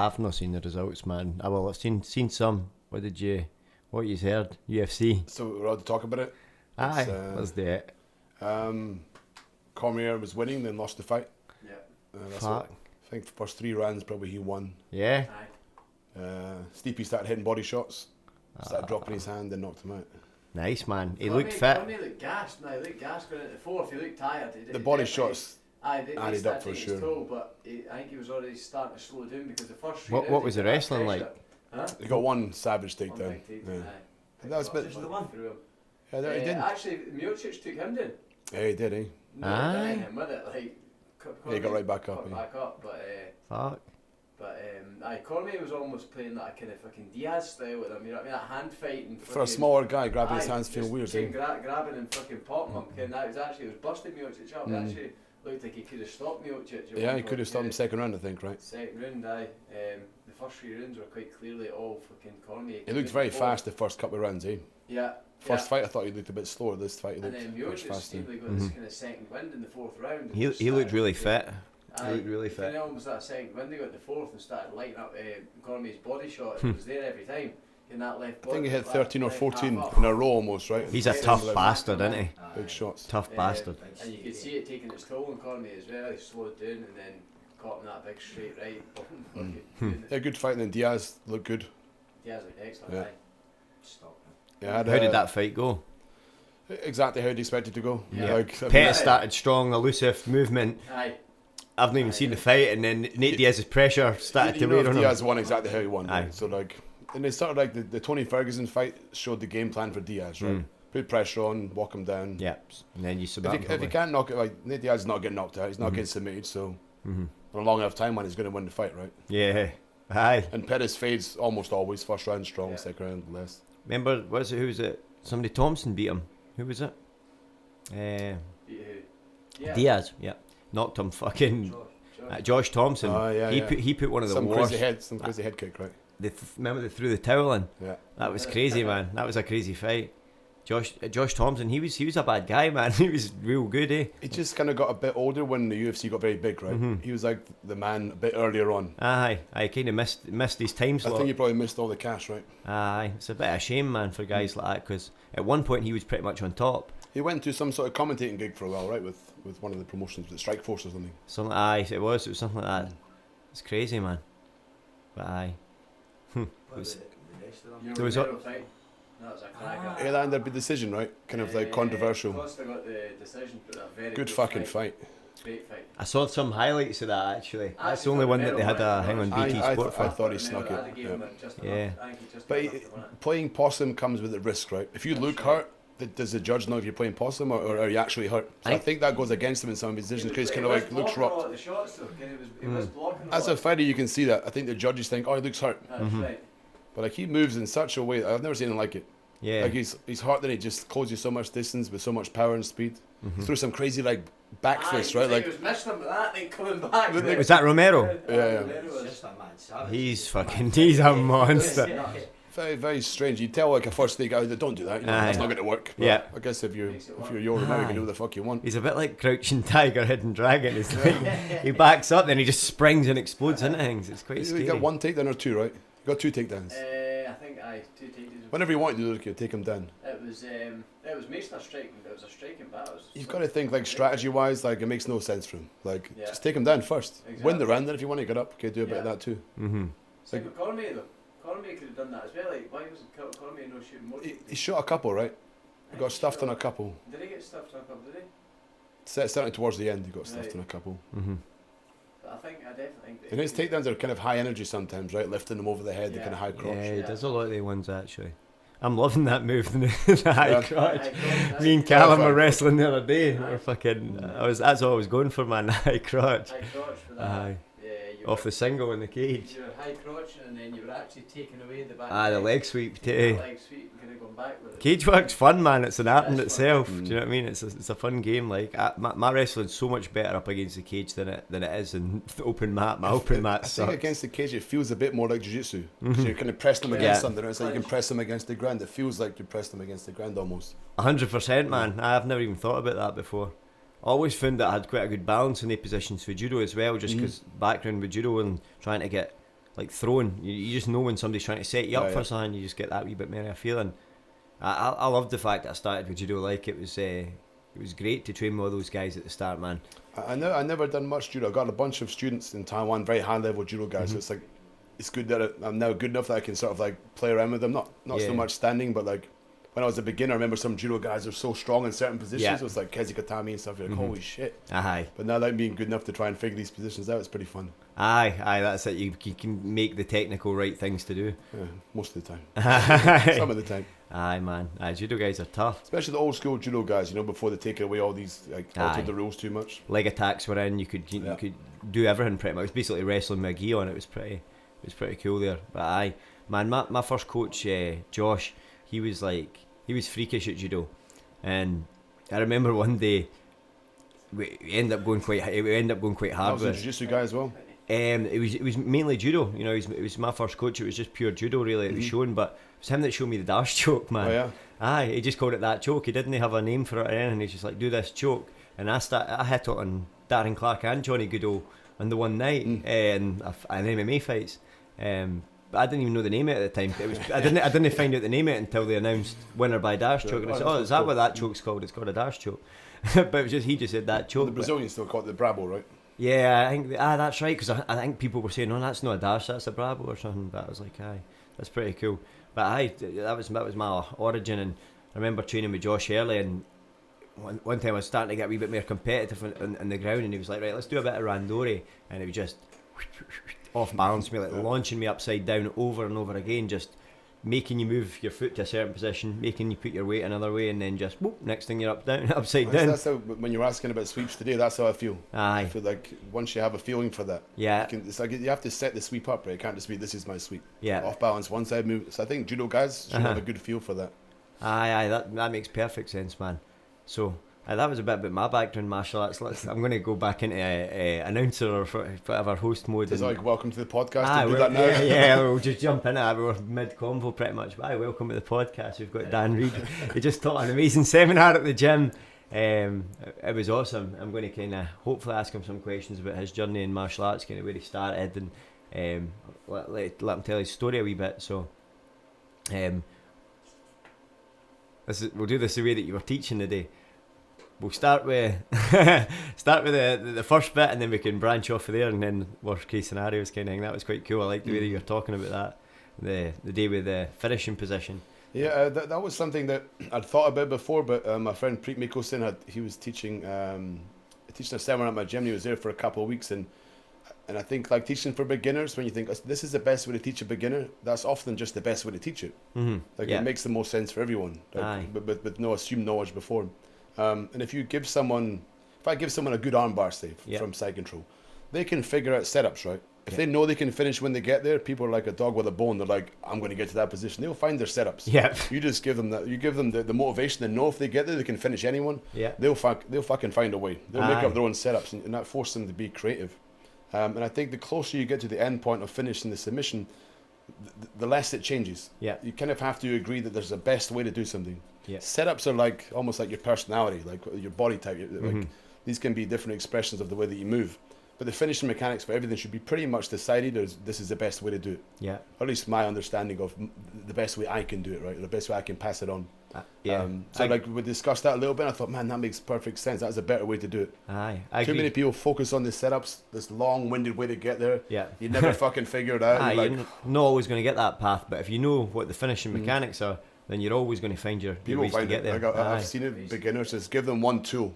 I've not seen the results, man. I've seen some. What you heard? UFC. So we're allowed to talk about it? Aye, let's do it. Cormier was winning, then lost the fight. Yeah. Fuck. I think the first 3 rounds probably he won. Yeah. Stipe started hitting body shots, started dropping his hand and knocked him out. Nice, man. He looked fit. Cormier looked gassed. Now, he looked gassed going into the fourth. He looked tired. The body shots added up for sure. But I think he was already starting to slow down because the first. What was the wrestling like? Huh? He got one savage takedown. Yeah. That was a bit. Just the one through him. Yeah, he didn't. Actually, Miocic took him down. Yeah, he did, eh? No, denying him with it. Like, Yeah, he got right back up. Fuck. Cormier was almost playing that kind of fucking Diaz style with him. You know what I mean? That hand fighting. For a smaller guy, grabbing his hands feel weird. Grabbing and fucking popping him. And that was actually, it was busting Miocic up. It actually looked like he could have stopped Miocic. Yeah, he could have stopped him second round, I think, right? Second round, the first 3 rounds were quite clearly all fucking Cormier. He looked very fast the first couple of rounds, eh? Yeah. First fight, I thought he looked a bit slower. This fight, he And looked then much Miocic faster. seemed like got this kind of second wind in the fourth round. He looked really fit. He looked really fit. Kind of almost that second wind. They got the fourth and started lighting up Cormier's body shot. It was there every time. In that left body. I think he hit 13 or 14 in a row almost, right? He's a tough bastard, isn't he? Big shots. Tough bastard. And you could see it taking its toll on Cormier as well. He slowed down and then caught him that big straight right. Yeah, good fight. And then Diaz looked good. Diaz looked excellent. Yeah. Stop him. Yeah, How did that fight go? Exactly how you'd expect it to go. Yeah. Like, Pettis started strong, elusive movement. Aye. I've not even seen the fight, and then Nate Diaz's pressure started to wear on him. Diaz won exactly how he won. Aye. Right? So like, and it started like the Tony Ferguson fight showed the game plan for Diaz, right? Put pressure on, walk him down. Yeah, and then you submit him. If he can't knock it, like Nate Diaz is not getting knocked out. He's not getting submitted. So on a long enough time, when he's going to win the fight, right? Yeah, aye. And Pettis fades almost always. First round strong, second round less. Remember, who was it? Somebody Thompson beat him. Who was it? Yeah. Diaz. Yeah, knocked him fucking. Josh Thompson. He put one of the worst. Some crazy head kick, right? Remember they threw the towel in. Yeah. That was crazy, man. That was a crazy fight. Josh Thompson, he was a bad guy, man. He was real good, eh? He just kind of got a bit older when the UFC got very big, right? He was like the man a bit earlier on. Aye, I kind of missed his time slot. I think he probably missed all the cash, right? Aye, it's a bit of a shame, man, for guys like that, because at one point he was pretty much on top. He went to some sort of commentating gig for a while, right, with one of the promotions, with Strike Force or something. Aye, it was something like that. It's crazy, man. But aye. There was That was a cracker. Yeah, that ended up a decision, right? Kind of like controversial. Costa got the decision, but a very Good fucking fight. Great fight. I saw some highlights of that actually. That's the only one that they had a hang on BT Sport for. I thought he snuck it. Yeah. But playing possum comes with a risk, right? If you look hurt, does the judge know if you're playing possum or are you actually hurt? So I think that goes against him in some of his decisions because he's kind of like looks rocked. As a fighter, you can see that. I think the judges think, oh, he looks hurt. Right. But like he moves in such a way, I've never seen anything like it. Yeah. Like he's hard that he just closes so much distance with so much power and speed. Through some crazy like back fist, right? Like he was missing him with that, then coming back. Was that Romero? Yeah. He's a monster. Very, very strange. You tell like a first day guy that don't do that. You know, that's not going to work. But yeah. I guess if you're Euro now, you can do what the fuck you want. He's a bit like Crouching Tiger, Hidden Dragon. It's like he backs up, then he just springs and explodes into things. It's quite scary. You got one takedown or two, right? You got 2 takedowns. I think two takedowns. Whenever you want to do it, you take him down. It was mostly a striking. It was a striking battle. You've got to think like strategy-wise, like it makes no sense for him. Like just take him down first, win the round. Then if you want to get up, okay, do a bit of that too. Same with Cormier though. Cormier could have done that as well. Like why was Cormier no shooting more? He shot a couple, right? He got stuffed on a couple. Did he get stuffed on a couple? Did he? Starting towards the end, he got stuffed on a couple. But I definitely think. And his takedowns are kind of high energy sometimes, right? Lifting them over the head, the kind of high crotch. Yeah, he does a lot of the ones actually. I'm loving that move, the high crotch. Me and Callum were wrestling the other day. We're fucking. That's all I was going for, man. High crotch. High crotch for that. Aye. Off the single in the cage. You were high crotch and then you were actually taking away the back. The leg sweep too. The leg sweep and kind of going back with it. Cage work's fun, man. It's an art in itself. Do you know what I mean? It's a fun game. Like my wrestling's so much better up against the cage than it is in the open mat. My open mat sucks. I think against the cage it feels a bit more like jiu-jitsu. So you're kind of pressing them against something. It's like you can press them against the ground. It feels like you press them against the ground almost. 100%, man. I've never even thought about that before. I always found that I had quite a good balance in the positions for judo as well, just because background with judo and trying to get like throwing. You just know when somebody's trying to set you up for something. You just get that wee bit more of a feeling. I loved the fact that I started with judo. Like it was great to train with all those guys at the start, man. I never done much judo. I got a bunch of students in Taiwan, very high level judo guys. So it's like, it's good that I'm now good enough that I can sort of like play around with them. Not so much standing, but like when I was a beginner, I remember some judo guys are so strong in certain positions. It was like kezikatami and stuff. You're like, holy shit. Aye. But now like being good enough to try and figure these positions out, it's pretty fun. Aye, that's it. You can make the technical right things to do. Yeah, most of the time. Some of the time. Aye, man. Judo guys are tough. Especially the old school judo guys, before they take away all these, like, altered the rules too much. Leg attacks were in. You could do everything pretty much. It was basically wrestling with a gi on. It was pretty cool there. But aye, man, my first coach, Josh, he was freakish at judo, and I remember one day we ended up going quite hard. That was a jiu-jitsu guy as well. It was mainly judo. It was my first coach. It was just pure judo really. It was shown, but it was him that showed me the dash choke, man. Oh yeah. Aye, he just called it that choke. He didn't have a name for it or anything. He's just like, do this choke, and I hit it on Darren Clark and Johnny Goodall on the one night in MMA fights. But I didn't even know the name of it at the time. I didn't find out the name of it until they announced winner by dash choke. And I said, oh, is that what that choke's called? It's called a dash choke. But it was just, he just said that choke. The Brazilians still call it the Bravo, right? Yeah, I think that's right, because I think people were saying, no, that's not a dash, that's a Bravo or something. But I was like, aye, that's pretty cool. But aye, that was my origin. And I remember training with Josh early, and one time I was starting to get a wee bit more competitive in the ground, and he was like, right, let's do a bit of randori, and it was just off balance me, like launching me upside down over and over again, just making you move your foot to a certain position, making you put your weight another way, and then just whoop, next thing you're upside down. That's how, when you're asking about sweeps today, that's how I feel. Aye. I feel like once you have a feeling for that, it's like you have to set the sweep up, right? It can't just be, this is my sweep. Yeah. Off balance, one side move. So I think judo guys should have a good feel for that. Aye, that makes perfect sense, man. So that was a bit about my background, martial arts. I'm going to go back into announcer or whatever, host mode. It's like, welcome to the podcast. Do that now. Yeah, we'll just jump in it. We're mid-convo pretty much. But welcome to the podcast. We've got Dan Reid. He just taught an amazing seminar at the gym. It was awesome. I'm going to kind of hopefully ask him some questions about his journey in martial arts, kind of where he started, and let him tell his story a wee bit. So we'll do this the way that you were teaching today. We'll start with the first bit, and then we can branch off of there, and then worst case scenarios kind of thing. That was quite cool. I like the way that you were talking about that, the day with the finishing position. Yeah, that was something that I'd thought about before, but my friend Preet Mikosin he was teaching a seminar at my gym. He was there for a couple of weeks, and I think like teaching for beginners, when you think this is the best way to teach a beginner, that's often just the best way to teach it. It makes the most sense for everyone, but with no assumed knowledge before. And if I give someone a good armbar, say, from side control, they can figure out setups, right? If they know they can finish when they get there, people are like a dog with a bone. They're like, I'm going to get to that position. They'll find their setups. Yeah. You just give them that. You give them the motivation and know if they get there, they can finish anyone. Yeah. They'll fucking find a way. They'll make up their own setups, and that forces them to be creative. And I think the closer you get to the end point of finishing the submission, the less it changes. Yeah. You kind of have to agree that there's a best way to do something. Yeah. Setups are like almost like your personality, like your body type. Like these can be different expressions of the way that you move. But the finishing mechanics for everything should be pretty much decided as this is the best way to do it. Yeah. Or at least my understanding of the best way I can do it, right? Or the best way I can pass it on. So we discussed that a little bit. I thought, man, that makes perfect sense. That's a better way to do it. Aye. Too many people focus on the setups, this long-winded way to get there. Yeah. You never fucking figure it out. You're not always going to get that path, but if you know what the finishing mechanics are, then you're always going to find your ways to get there. Like I've seen it, beginners, just give them one tool.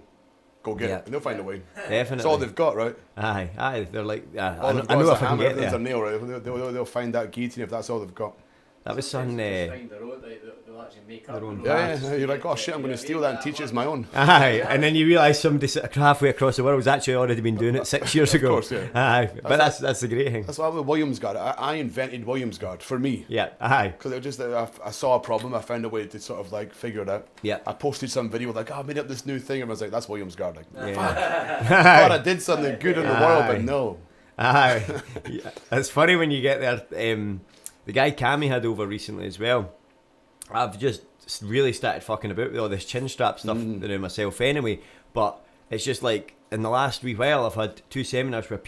Go get it, and they'll find a way. Definitely. It's all they've got, right? Aye. They're like, I know if I can get there. There's a nail, right? They'll find that guillotine if that's all they've got. That was something. They'll actually make up their own. Yeah. You're like, oh shit, I'm going to steal that and teach it as my own. Aye, and then you realise somebody halfway across the world's actually already been doing it 6 years ago. Of course, yeah. Aye, but that's the great thing. That's why with Williams Guard, I invented Williams Guard for me. Yeah, aye. Because it just I saw a problem, I found a way to sort of like figure it out. Yeah. I posted some video like, I made up this new thing, and I was like, that's Williams Guard. Like, fuck. I thought I did something good in the world, but no. Aye. It's funny when you get there. The guy Cammy had over recently as well. I've just really started fucking about with all this chin strap stuff myself anyway. But it's just like in the last wee while, I've had 2 seminars where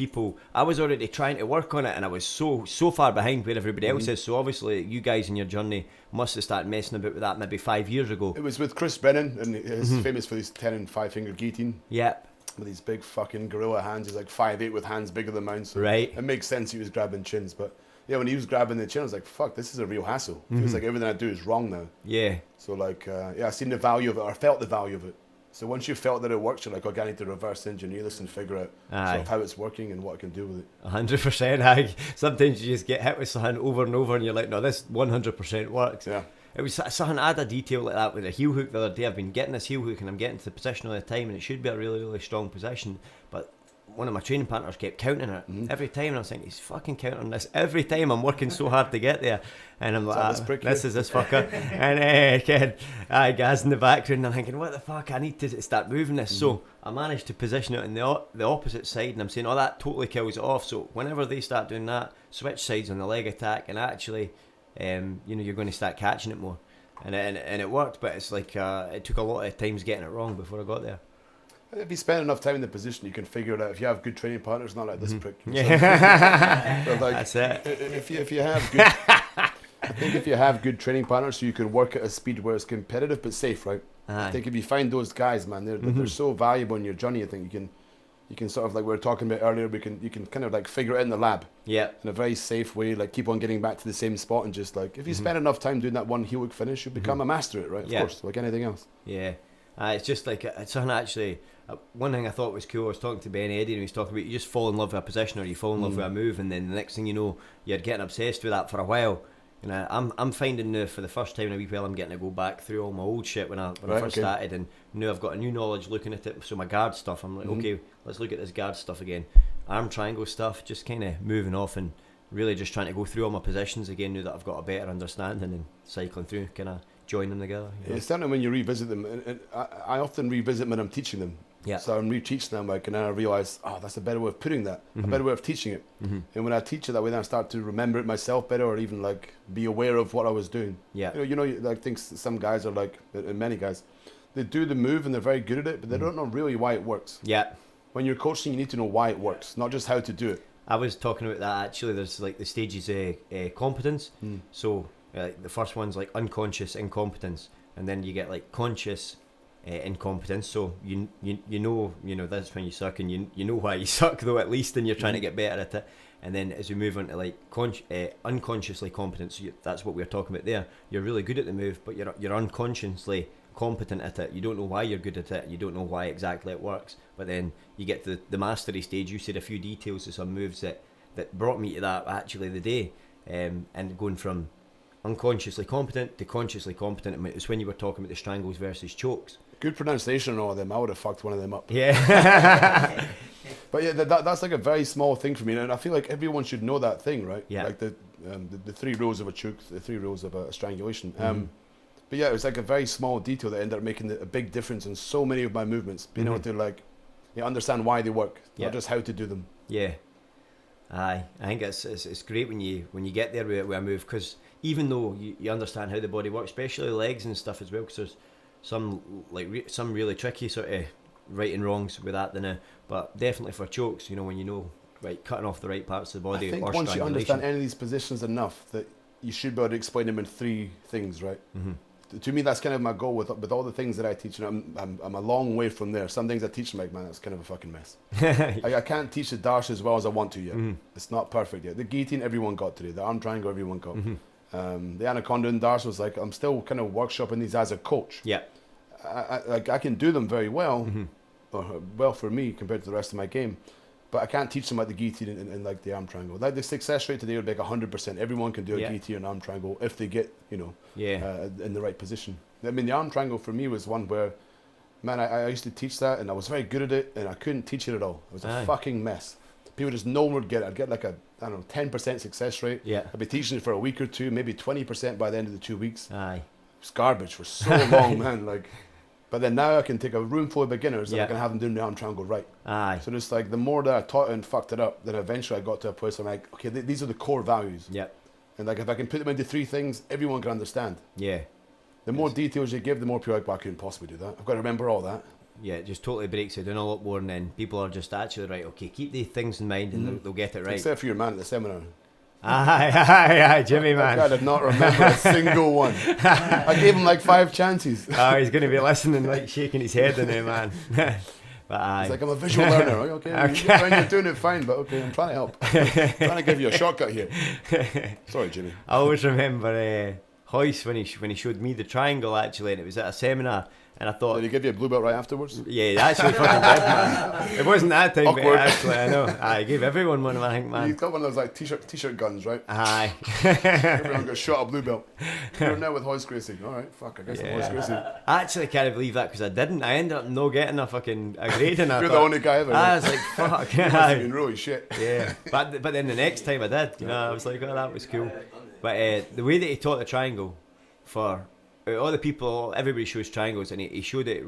I was already trying to work on it, and I was so far behind where everybody else is. So obviously, you guys in your journey must have started messing about with that maybe 5 years ago. It was with Chris Brennan, and he's famous for his 10 and 5 finger guillotine. Yep. With these big fucking gorilla hands. He's like 5'8" with hands bigger than mine. So right. It makes sense he was grabbing chins, but yeah, when he was grabbing the chin, I was like, fuck, this is a real hassle. Feels like everything I do is wrong now. Yeah. So like, I seen the value of it, or I felt the value of it. So once you felt that it works, you're like, okay, I need to reverse engineer this and figure out sort of how it's working and what I can do with it. 100%. Sometimes you just get hit with something over and over, and you're like, no, this 100% works. Yeah. It was something, I had a detail like that with a heel hook the other day. I've been getting this heel hook and I'm getting to the position all the time, and it should be a really, really strong position. But one of my training partners kept counting it every time, and I was thinking, he's fucking counting this every time. I'm working so hard to get there, and I'm like, this is this fucker. And again, guys in the background, and I'm thinking, what the fuck, I need to start moving this. So I managed to position it on the opposite side, and I'm saying, oh, that totally kills it off. So whenever they start doing that, switch sides on the leg attack, and actually, you're going to start catching it more. And it worked, but it's like it took a lot of times getting it wrong before I got there. If you spend enough time in the position, you can figure it out. If you have good training partners, not like this prick. Yeah. Like, that's it. If you have good, I think if you have good training partners, so you can work at a speed where it's competitive but safe, right? Aye. I think if you find those guys, man, they're so valuable in your journey. I think you can sort of, like we were talking about earlier, you can kind of like figure it in the lab. Yeah. In a very safe way, like keep on getting back to the same spot, and just like if you spend enough time doing that one heel hook finish, you'll become a master at it, right? Of course, like anything else. Yeah. It's just like, it's something actually, one thing I thought was cool, I was talking to Ben Eddie, and he was talking about, you just fall in love with a position, or you fall in love with a move, and then the next thing you know, you're getting obsessed with that for a while. And I'm finding now, for the first time in a wee while, I'm getting to go back through all my old shit when I first started, and now I've got a new knowledge looking at it. So my guard stuff, I'm like, okay, let's look at this guard stuff again. Arm triangle stuff, just kind of moving off and really just trying to go through all my positions again now that I've got a better understanding, and cycling through, kind of joining them together. It's certainly when you revisit them, and I often revisit when I'm teaching them. Yeah. So I'm reteaching them, like, and then I realise, that's a better way of putting that, a better way of teaching it. And when I teach it that way, then I start to remember it myself better, or even like be aware of what I was doing. Yeah. I think some guys are like, and many guys, they do the move and they're very good at it, but they don't know really why it works. Yeah. When you're coaching, you need to know why it works, not just how to do it. I was talking about that actually. There's like the stages of competence. So the first one's like unconscious incompetence, and then you get like conscious incompetence. So you know that's when you suck, and you know why you suck though, at least, and you're trying to get better at it. And then as we move on to like unconsciously competent, so that's what we're talking about there. You're really good at the move, but you're unconsciously competent at it. You don't know why you're good at it. You don't know why exactly it works. But then you get to the mastery stage. You said a few details of some moves that brought me to that actually the day, and going from unconsciously competent to consciously competent. I mean, it's when you were talking about the strangles versus chokes. Good pronunciation on all of them. I would have fucked one of them up. Yeah. But yeah, that's like a very small thing for me, and I feel like everyone should know that thing, right? Yeah. Like the 3 rules of a choke, the 3 rules of a strangulation. But yeah, it was like a very small detail that ended up making a big difference in so many of my movements. Being able to like understand why they work, not just how to do them. Yeah. Aye, I think it's great when you get there with a move, because even though you understand how the body works, especially legs and stuff as well, because there's some some really tricky sort of right and wrongs with that now, but definitely for chokes, when you know, right, cutting off the right parts of the body. I think or once you understand any of these positions enough, that you should be able to explain them in 3 things, right? To me, that's kind of my goal with all the things that I teach. I'm a long way from there. Some things I teach, I'm like, man, that's kind of a fucking mess. I can't teach the dash as well as I want to yet. It's not perfect yet. The guillotine, everyone got today. The arm triangle, everyone got. The anaconda and dash was like, I'm still kind of workshopping these as a coach. Yeah. I can do them very well, or well for me compared to the rest of my game, but I can't teach them like the guillotine and like the arm triangle. Like the success rate today would be like 100%. Everyone can do a guillotine and arm triangle if they get, in the right position. I mean, the arm triangle for me was one where, man, I used to teach that and I was very good at it, and I couldn't teach it at all. It was a fucking mess. People just, no one would get it. I'd get like a, 10% success rate. Yeah. I'd be teaching it for a week or two, maybe 20% by the end of the 2 weeks. Aye. It was garbage for so long, man. Like, but then now I can take a room full of beginners and I can have them doing the arm triangle right. Aye. So just like the more that I taught it and fucked it up, then eventually I got to a place where I'm like, okay, these are the core values. Yeah. And like if I can put them into 3 things, everyone can understand. Yeah. The more details you give, the more people are like, well, I couldn't possibly do that. I've got to remember all that. it just totally breaks it down a lot more, and then people are just actually right. Okay, keep these things in mind, and they'll get it right. Except for your man at the seminar. Aye, Jimmy, man. I did not remember a single one. I gave him like 5 chances. Oh, he's going to be listening, like shaking his head in there, man. But aye. It's like, I'm a visual learner. Right? Okay. You're doing it fine, but okay, I'm trying to help. I'm trying to give you a shortcut here. Sorry, Jimmy. I always remember Hoyce when he showed me the triangle, actually, and it was at a seminar. And I thought... Did he give you a blue belt right afterwards? Yeah, he actually fucking did, man. It wasn't that time, but Awkward. actually, I know. I gave everyone one, I think, man. He's got one of those like t-shirt guns, right? Aye. Everyone got shot a blue belt. You're now with Hoist Gracie. All right, fuck, I guess I'm Hoist Gracie. I actually can't believe that because I didn't. I ended up not getting a grade in that. You're the only guy ever. I was like, fuck. You must have been really shit. Yeah. But then the next time I did, I was like, oh, that was cool. But the way that he taught the triangle for... all the people, everybody shows triangles, and he showed it.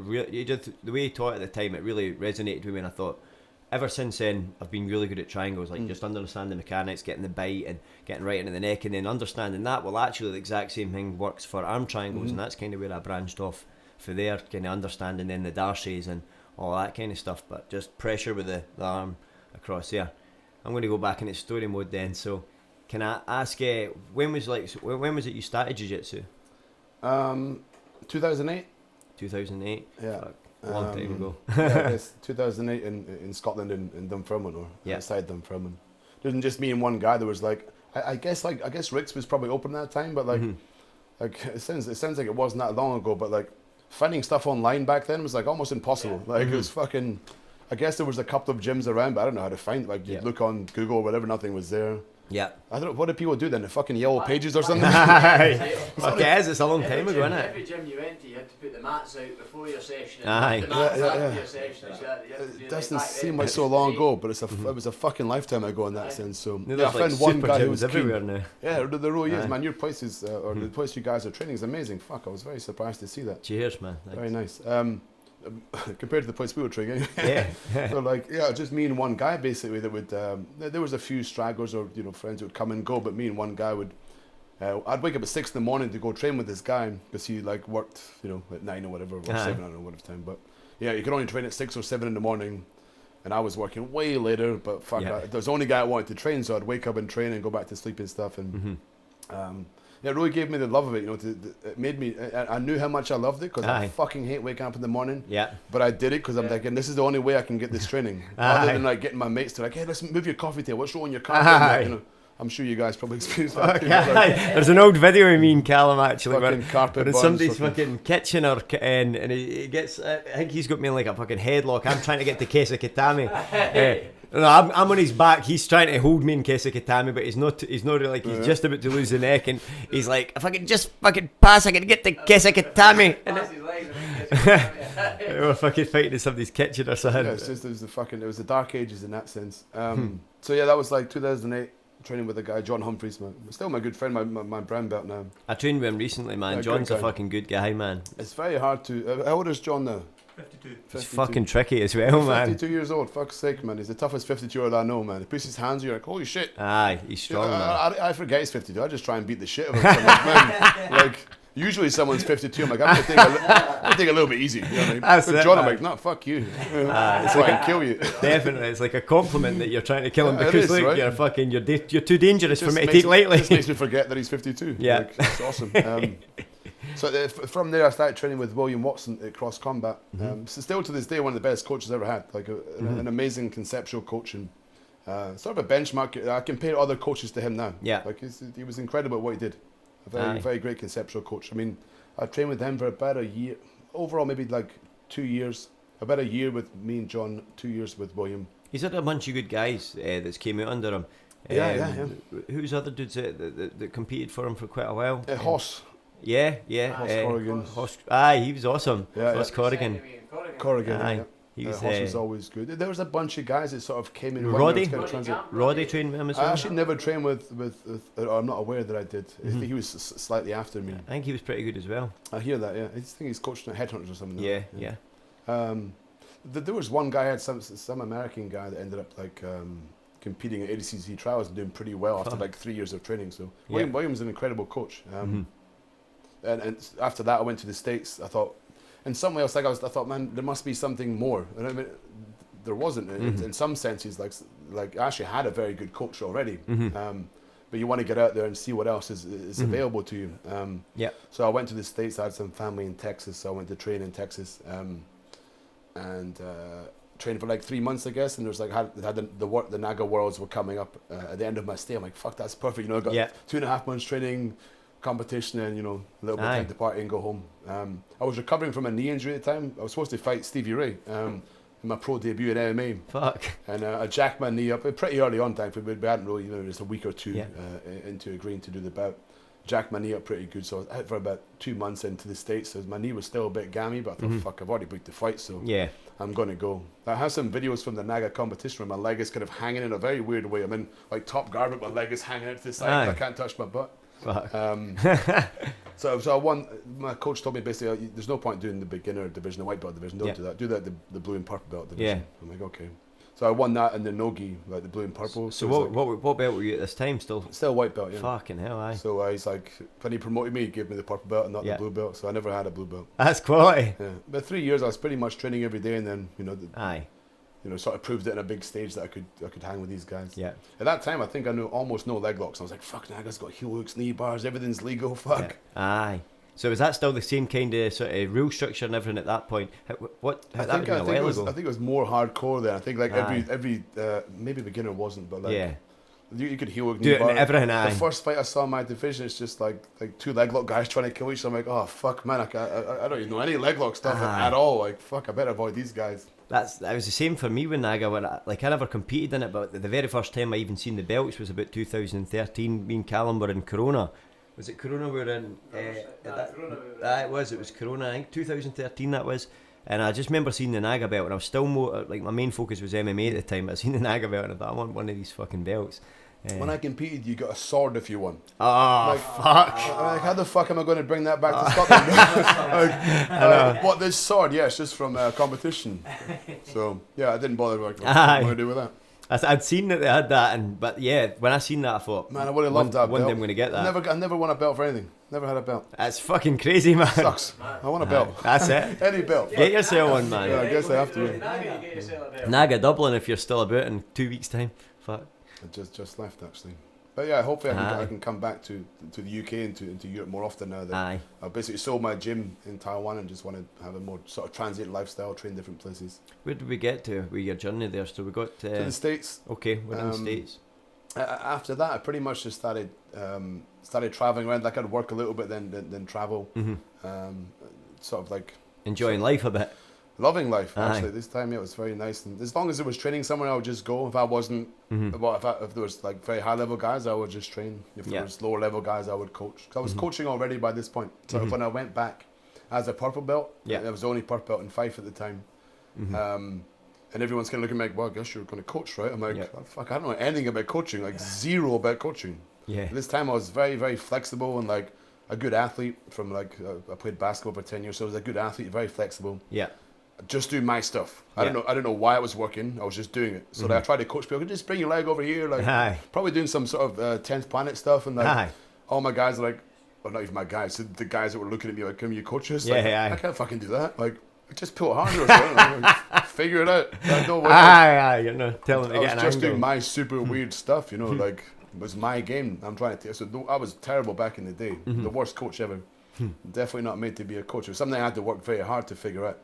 The way he taught it at the time, it really resonated with me. And I thought, ever since then, I've been really good at triangles, like just understanding the mechanics, getting the bite, and getting right into the neck, and then understanding that. Well, actually, the exact same thing works for arm triangles, and that's kind of where I branched off for there, kind of understanding then the darcies and all that kind of stuff. But just pressure with the arm across there. I'm going to go back into story mode then. So, can I ask, when was it you started jiu-jitsu? 2008. 2008. Yeah. Fuck, a long time ago. Yeah, it's 2008 in Scotland in Dunfermline or outside Dunfermline. There wasn't just me and one guy. There was like I guess Rick's was probably open at that time, but like it sounds like it wasn't that long ago. But like finding stuff online back then was like almost impossible. Like it was fucking. I guess there was a couple of gyms around, but I don't know how to find it. Like you'd look on Google or whatever, nothing was there. Yeah. I don't know, what did people do then? The fucking yellow pages or something? Okay, it's a long time ago, isn't it? Every gym you went to, you had to put the mats out before your session. Aye. The mats after your session. It doesn't seem like so long ago, but it was a fucking lifetime ago in that sense. So I found one guy who was everywhere keen. now. Yeah, there really is, man. Your places, or the place you guys are training is amazing. Fuck, I was very surprised to see that. Cheers, man. Thanks. Very nice. Compared to the place we were training. Yeah. So like, just me and one guy basically that would, there was a few stragglers or, friends who would come and go, but me and one guy would, I'd wake up at 6 in the morning to go train with this guy because he like worked, at 9 or whatever, or 7, I don't know what time, but yeah, you could only train at 6 or 7 in the morning, and I was working way later, but fuck, there was the only guy I wanted to train, so I'd wake up and train and go back to sleep and stuff, and it really gave me the love of it, it made me, I knew how much I loved it, because I fucking hate waking up in the morning, but I did it because I'm thinking, this is the only way I can get this training, other than like getting my mates to like, hey, let's move your coffee table, what's wrong with your carpet, I'm sure you guys probably experienced that too. There's an old video of me and Callum actually where carpet in somebody's fucking kitchen and he gets, I think he's got me in like a fucking headlock. I'm trying to get to Kaohsiung. No, I'm on his back. He's trying to hold me in Kaohsiung, but he's not really like, he's just about to lose the neck, and he's like, if I can just fucking pass, I can get to Kaohsiung. We were fucking fighting in somebody's kitchen or something. Yeah, it's just, it was the dark ages in that sense. So yeah, that was like 2008. Training with a guy, John Humphreys, still my good friend, my brown belt now. I trained with him recently, man. John's a fucking good guy, man. It's very hard to. How old is John now? 52. It's fucking tricky as well, man. 52 years old, fuck's sake, man. He's the toughest 52-year-old I know, man. He puts his hands, you're like, holy shit. Aye, he's strong, man. I forget he's 52. I just try and beat the shit out of him. Like, man, like, usually someone's 52. I'm like, I'm gonna take a little bit easy. You know what I mean? That's With it, John, man. I'm like, no, fuck you. It's so I can kill you. Definitely, it's like a compliment that you're trying to kill him, Yeah, it because is, look, right? you're fucking, you're too dangerous for Just me to makes take lightly. Just makes me forget that he's 52. Yeah. Like, that's awesome. So from there, I started training with William Watson at Cross Combat. So still to this day, one of the best coaches I've ever had. Like an amazing conceptual coach, and sort of a benchmark. I compare other coaches to him now. Yeah. Like he was incredible at what he did. A very great conceptual coach. I mean, I trained with him for about a year. Overall, maybe like 2 years. About a year with me and John. 2 years with William. He's had a bunch of good guys that came out under him. Yeah. Who's other dudes that competed for him for quite a while? Hoss. Yeah. Hoss Corrigan. Aye, he was awesome. Yeah, Hoss Corrigan. Corrigan. Aye. Yeah. He was, Hoss was always good. There was a bunch of guys that sort of came in. Roddy trained with him as well. I actually never trained with or I'm not aware that I did. I think he was slightly after me. I think he was pretty good as well. I hear that, yeah. I just think he's coaching at Headhunters or something. Yeah. There was one guy, had some American guy that ended up like competing at ADCC trials and doing pretty well after like 3 years of training. So William's an incredible coach. And after that, I went to the States. I thought, in some way, I thought, man, there must be something more. And I mean, there wasn't. In some senses, like I actually had a very good coach already. But you want to get out there and see what else is available to you. So I went to the States. I had some family in Texas, so I went to train in Texas, and trained for like 3 months, I guess. And there was like the NAGA Worlds were coming up at the end of my stay. I'm like, fuck, that's perfect. You know, I got 2.5 months training, competition, and a little bit of time to party and go home. I was recovering from a knee injury at the time. I was supposed to fight Stevie Ray in my pro debut in MMA. Fuck. And I jacked my knee up pretty early on time. We hadn't really, just a week or two into agreeing to do the bout. Jacked my knee up pretty good, so I was out for about 2 months into the States. So my knee was still a bit gammy, but I thought, fuck, I've already booked the fight, so I'm going to go. I have some videos from the NAGA competition where my leg is kind of hanging in a very weird way. I'm in like top guard, but my leg is hanging out to the side. I can't touch my butt. So I won. My coach told me basically, there's no point doing the beginner division, the white belt division. Don't do that. Do that the blue and purple belt division. I'm like, okay. So I won that in the no-gi, like the blue and purple. So what belt were you at this time? Still white belt. Yeah. Fucking hell, aye. So he's like, when he promoted me, he gave me the purple belt and not the blue belt. So I never had a blue belt. That's quality. Yeah, but 3 years I was pretty much training every day, and then sort of proved it in a big stage that I could hang with these guys. Yeah. At that time, I think I knew almost no leg locks. I was like, fuck, Naga's got heel hooks, knee bars, everything's legal. Fuck. Yeah. Aye. So was that still the same kind of sort of rule structure and everything at that point? I think it was more hardcore then. I think like every maybe beginner wasn't, but like you could heel hook, knee bar. Everything. The first fight I saw in my division, it's just like two leg lock guys trying to kill each other. I'm like, oh fuck, man, I don't even know any leg lock stuff at all. Like fuck, I better avoid these guys. That was the same for me with Naga. When I never competed in it, but the very first time I even seen the belts was about 2013. Me and Callum were in Corona. Was it Corona we were in? It was Corona, I think 2013 that was. And I just remember seeing the Naga belt, and I was still more, like my main focus was MMA at the time, but I seen the Naga belt and I thought, I want one of these fucking belts. When I competed, you got a sword if you won. Oh, fuck. Like, how the fuck am I going to bring that back to Scotland? What, this sword? Yeah, it's just from competition. So, yeah, I didn't bother. Like, what am I going to do with that? I'd seen that they had that, but yeah, when I seen that, I thought, man, I would have loved that one belt. day I'm going to get that. I never won a belt for anything. Never had a belt. That's fucking crazy, man. Sucks. I want a belt. That's it. Any belt. Get yourself one, man. Yeah, I guess I have to. Naga Dublin if you're still about in 2 weeks' time. Fuck. I just left actually. But yeah, hopefully I can come back to the UK and to Europe more often now. That I basically sold my gym in Taiwan and just want to have a more sort of transient lifestyle, train different places. Where did we get to with your journey there? So we got to the States. Okay, we're in the States. After that, I pretty much just started traveling around. Like I'd work a little bit, then travel. Sort of like enjoying life a bit. Loving life, actually. This time it was very nice, and as long as it was training somewhere, I would just go. If I wasn't, if there was like very high level guys, I would just train. If there was lower level guys, I would coach. Cause I was coaching already by this point. So when I went back as a purple belt, I was the only purple belt in Fife at the time. And everyone's kind of looking at me like, well, I guess you're going to coach, right? I'm like, oh, fuck, I don't know anything about coaching, like zero about coaching. Yeah. This time I was very, very flexible and like a good athlete from like, I played basketball for 10 years, so I was a good athlete, very flexible. Yeah. Just do my stuff. I don't know why it was working. I was just doing it. So I tried to coach people. Just bring your leg over here, like probably doing some sort of 10th planet stuff. And like all my guys are like, well, not even my guys, so the guys that were looking at me like, "Can you coach us?" Like, I can't fucking do that. Like, just pull it harder or something. Like, figure it out. Like, no way. You're not telling me. I was just doing my super weird stuff. You know, like it was my game. I'm trying to take. So I was terrible back in the day. The worst coach ever. Definitely not made to be a coach. It was something I had to work very hard to figure out.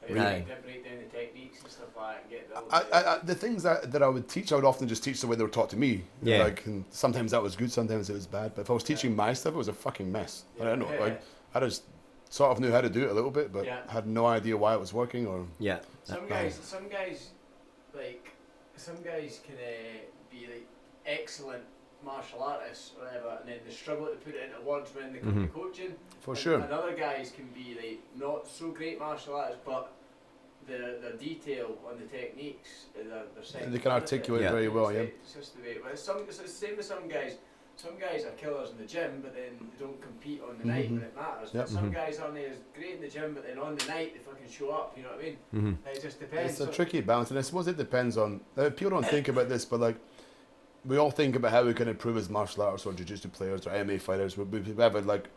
Break down the techniques and stuff like that. And get the things that I would teach, I would often just teach the way they were taught to me. Yeah. Like, and sometimes that was good, sometimes it was bad. But if I was teaching my stuff, it was a fucking mess. I don't know. Like, I just sort of knew how to do it a little bit, but had no idea why it was working or. Yeah. Some guys can be like excellent martial artists or whatever, and then they struggle to put it into words when they come to coaching. For sure. And other guys can be like not so great martial artists, but the detail on the techniques, and they can articulate very well. Yeah. It's just the way. But it's the same with some guys. Some guys are killers in the gym, but then they don't compete on the night when it matters. But some guys aren't as great in the gym, but then on the night they fucking show up. You know what I mean? It just depends. It's a tricky balance, and I suppose it depends on. People don't think about this, but like. We all think about how we can improve as martial artists or jiu-jitsu players or MMA fighters. We have like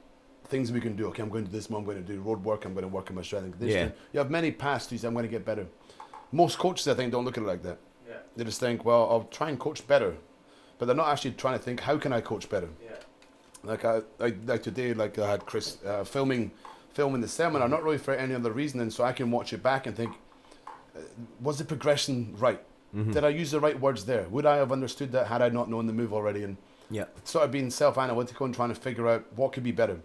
things we can do. Okay, I'm going to do this, I'm going to do road work, I'm going to work on my strength and conditioning. You have many paths to say, I'm going to get better. Most coaches, I think, don't look at it like that. Yeah. They just think, well, I'll try and coach better. But they're not actually trying to think, how can I coach better? Yeah. Like today, like I had Chris filming the seminar, not really for any other reason, and so I can watch it back and think, was the progression right? Did I use the right words there? Would I have understood that had I not known the move already? And sort of being self-analytical and trying to figure out what could be better.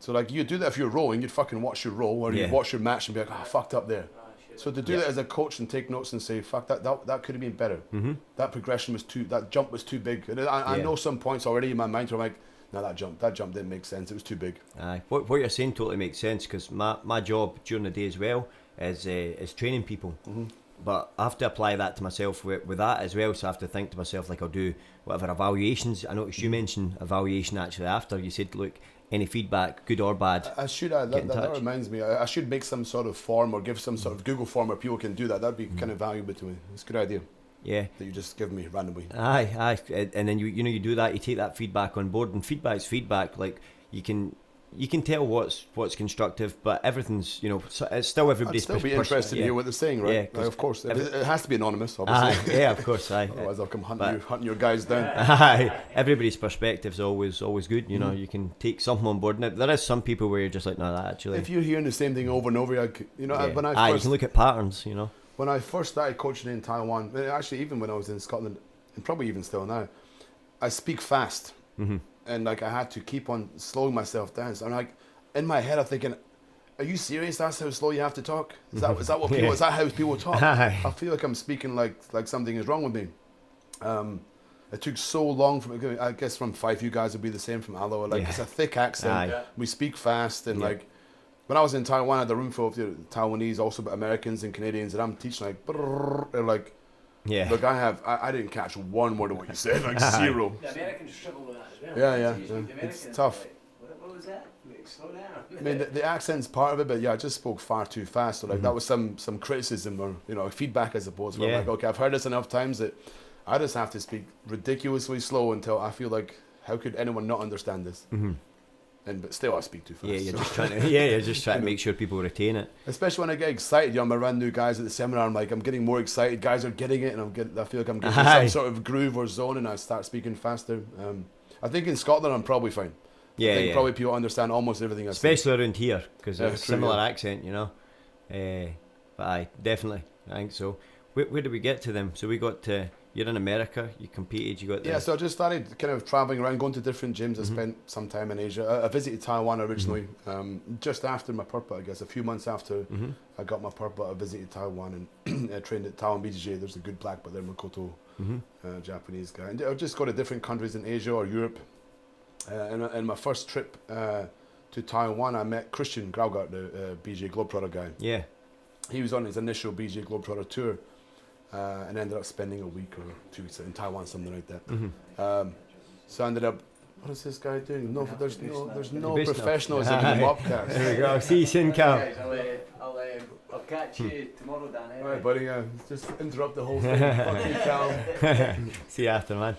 So like you do that if you're rowing, you'd fucking watch your row, or you'd watch your match and be like, I fucked up there. So to do that as a coach and take notes and say, fuck, that could have been better. That progression was that jump was too big. And I know some points already in my mind where I'm like, no, that jump didn't make sense. It was too big. Aye, what you're saying totally makes sense, because my job during the day as well is training people. But I have to apply that to myself with that as well. So I have to think to myself, like, I'll do whatever evaluations. I noticed you mentioned evaluation actually after. You said, look, any feedback, good or bad. I should. That reminds me. I should make some sort of form or give some sort of Google form where people can do that. That'd be kind of valuable to me. It's a good idea. Yeah. That you just give me randomly. Aye. And then you do that. You take that feedback on board, and feedback's feedback. Like you can tell what's constructive, but everything's it's still everybody's. I'd still be interested to hear what they're saying, right? Yeah, of course. It has to be anonymous, obviously. Yeah, of course. Aye. Otherwise, I'll come hunting your guys down. Aye. Everybody's perspective's always good. You can take something on board. Now, there is some people where you're just like, no, that actually. If you're hearing the same thing over and over, when I first, you can look at patterns. When I first started coaching in Taiwan, actually even when I was in Scotland, and probably even still now, I speak fast, and like I had to keep on slowing myself down. So I'm like, in my head, I'm thinking, "Are you serious? That's how slow you have to talk? Is that what people? Is that how people talk? I feel like I'm speaking like something is wrong with me." It took so long I guess from Fife, you guys would be the same from Aloha. Like it's a thick accent. We speak fast, and like. When I was in Taiwan, I had a room full of Taiwanese, also but Americans and Canadians, and I'm teaching like, and like, look, I didn't catch one word of what you said, like zero. The Americans struggle with that as well. Yeah. It's tough. What was that? Like, slow down. I mean, the accent's part of it, but I just spoke far too fast. So like that was some criticism or feedback, I suppose. Where I'm like, okay, I've heard this enough times that I just have to speak ridiculously slow until I feel like, how could anyone not understand this? But still, I speak too fast. Yeah, you're just trying to make sure people retain it. Especially when I get excited, I'm around new guys at the seminar. I'm getting more excited. Guys are getting it, and I feel like I'm getting some sort of groove or zone, and I start speaking faster. I think in Scotland, I'm probably fine. I think probably people understand almost everything I say. Especially around here, because there's a similar accent, But definitely, I think so. Where did we get to them? So we got to. You're in America, you competed, you got so I just started kind of travelling around, going to different gyms. I spent some time in Asia. I visited Taiwan originally, just after my purple, I guess. A few months after I got my purple, I visited Taiwan and I trained at Taiwan BJJ. There's a good black belt there, Makoto, Japanese guy. And I just go to different countries in Asia or Europe. And my first trip to Taiwan, I met Christian Graugart, the BJJ Globetrotter guy. Yeah. He was on his initial BJJ Globetrotter tour. And ended up spending a week or 2 weeks in Taiwan, something like that. So I ended up, what is this guy doing? There's no professionalism in the Mopcast. There we go. See you soon, Cal. I'll catch you tomorrow, Dan. All right, buddy. Just interrupt the whole thing. Fuck you, Cal. See you after, man.